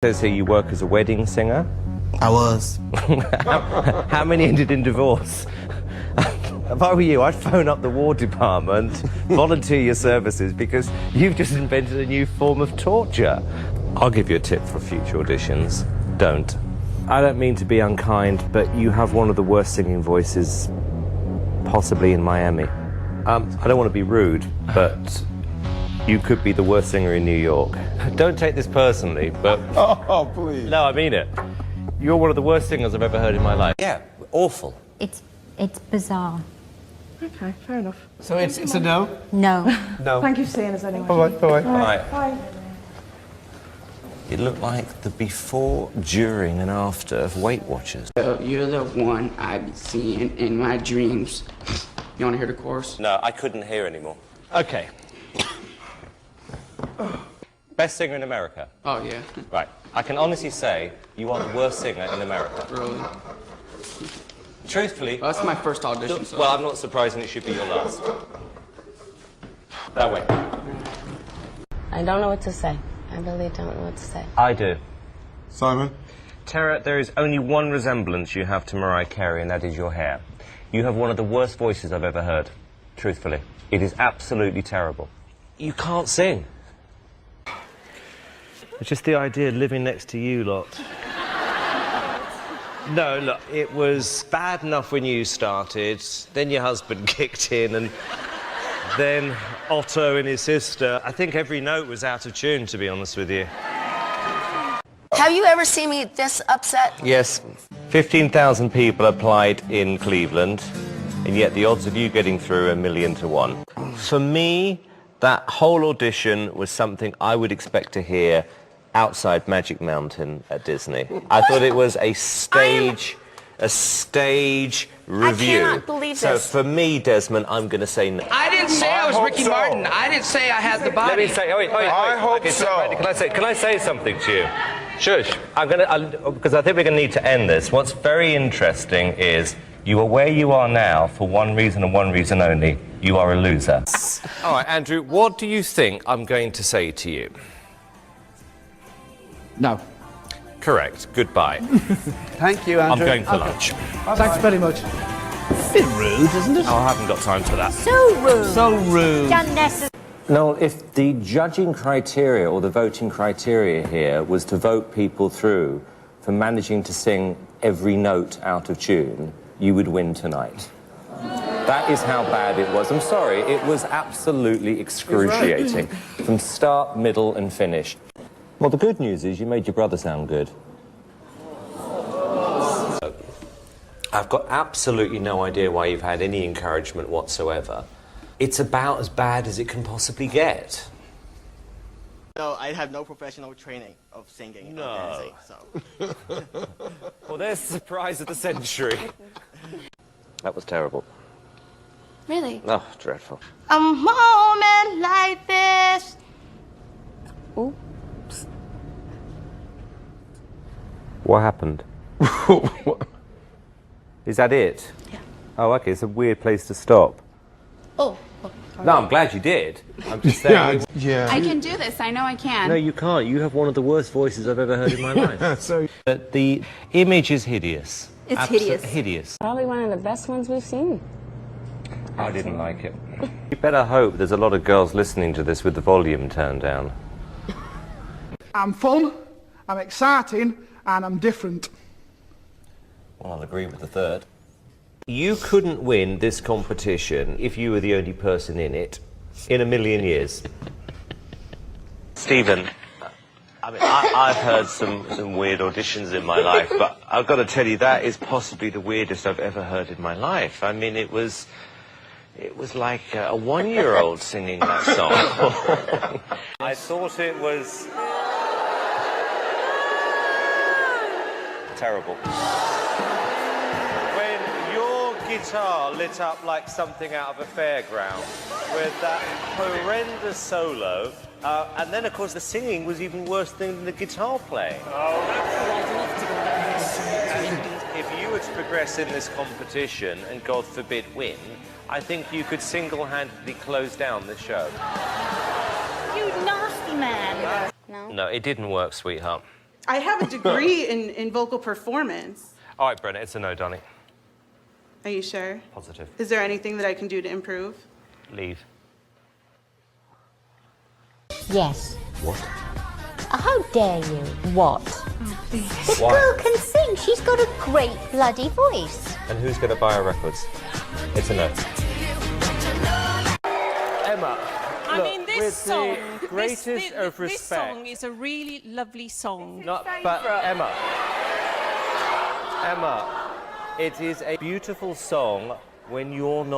Says here you work as a wedding singer. I was. How many ended in divorce? If I were you, I'd phone up the War Department, volunteer your services, because you've just invented a new form of torture. I'll give you a tip for future auditions. Don't. I don't mean to be unkind, but you have one of the worst singing voices possibly in Miami. I don't want to be rude, but you could be the worst singer in New York. Don't take this personally, but... Oh, please. No, I mean it. You're one of the worst singers I've ever heard in my life. Yeah, awful. It's bizarre. Okay, fair enough. So it's a no? No. No. Thank you for seeing us anyway. Bye-bye, bye-bye. Bye. Bye. It looked like the before, during and after of Weight Watchers. You're the one I be seeing in my dreams. You want to hear the chorus? No, I couldn't hear anymore. Okay. Best singer in America. Oh, yeah. Right. I can honestly say you are the worst singer in America. Really? Truthfully... Well, that's my first audition, so... Well, I'm not surprised, and it should be your last. That way. I don't know what to say. I really don't know what to say. I do. Simon? Tara, there is only one resemblance you have to Mariah Carey, and that is your hair. You have one of the worst voices I've ever heard. Truthfully. It is absolutely terrible. You can't sing. It's just the idea of living next to you lot. No, look, it was bad enough when you started, then your husband kicked in, and then Otto and his sister. I think every note was out of tune, to be honest with you. Have you ever seen me this upset? Yes. 15,000 people applied in Cleveland, and yet the odds of you getting through are 1,000,000 to 1. For me, that whole audition was something I would expect to hear outside Magic Mountain at Disney. I thought it was a stage review. I cannot believe so this. for me, Desmond, I'm going to say no. I didn't say I was Ricky Martin. I didn't say I had the body. Let me say, wait. I hope Okay, so. Randy, can I say something to you? Shush. Because I think we're going to need to end this. What's very interesting is you are where you are now for one reason and one reason only. You are a loser. All right, Andrew, what do you think I'm going to say to you? No. Correct. Goodbye. Thank you, Andrew. I'm going for lunch. Thanks very much. It's a bit rude, isn't it? Oh, I haven't got time for that. So rude. So rude. Unnecessary. Noel, if the judging criteria or the voting criteria here was to vote people through for managing to sing every note out of tune, you would win tonight. That is how bad it was. I'm sorry, it was absolutely excruciating. From start, middle and finish. Well, the good news is you made your brother sound good. I've got absolutely no idea why you've had any encouragement whatsoever. It's about as bad as it can possibly get. No, I have no professional training of singing. No. Or dancing, so. Well, there's the surprise of the century. That was terrible. Really? Oh, dreadful. A moment like this. Ooh. What happened? Is that it? Yeah. Oh, okay, it's a weird place to stop. Oh. No, I'm glad you did. I'm just saying... Yeah. I can do this. I know I can. No, you can't. You have one of the worst voices I've ever heard in my life. So, The image is hideous. It's hideous. Hideous. Probably one of the best ones we've seen. I didn't like it. You better hope there's a lot of girls listening to this with the volume turned down. I'm fun, I'm exciting, and I'm different. Well, I'll agree with the third. You couldn't win this competition if you were the only person in it in 1,000,000 years. Stephen, I mean, I've heard some weird auditions in my life, but I've got to tell you, that is possibly the weirdest I've ever heard in my life. I mean, it was like a one-year-old singing that song. I thought it was terrible. When your guitar lit up like something out of a fairground with that horrendous solo, and then, of course, the singing was even worse than the guitar playing. If you were to progress in this competition and, God forbid, win, I think you could single-handedly close down the show. You nasty man. No? No, it didn't work, sweetheart. I have a degree in vocal performance. All right, Brenna, it's a no, darling. Are you sure? Positive. Is there anything that I can do to improve? Leave. Yes. What? How dare you? What? This Why? girl can sing. She's got a great bloody voice. And who's going to buy our records? It's a no. Emma, I mean, this song, greatest of this respect. song is a really lovely song. Not, but Emma, it is a beautiful song when you're not.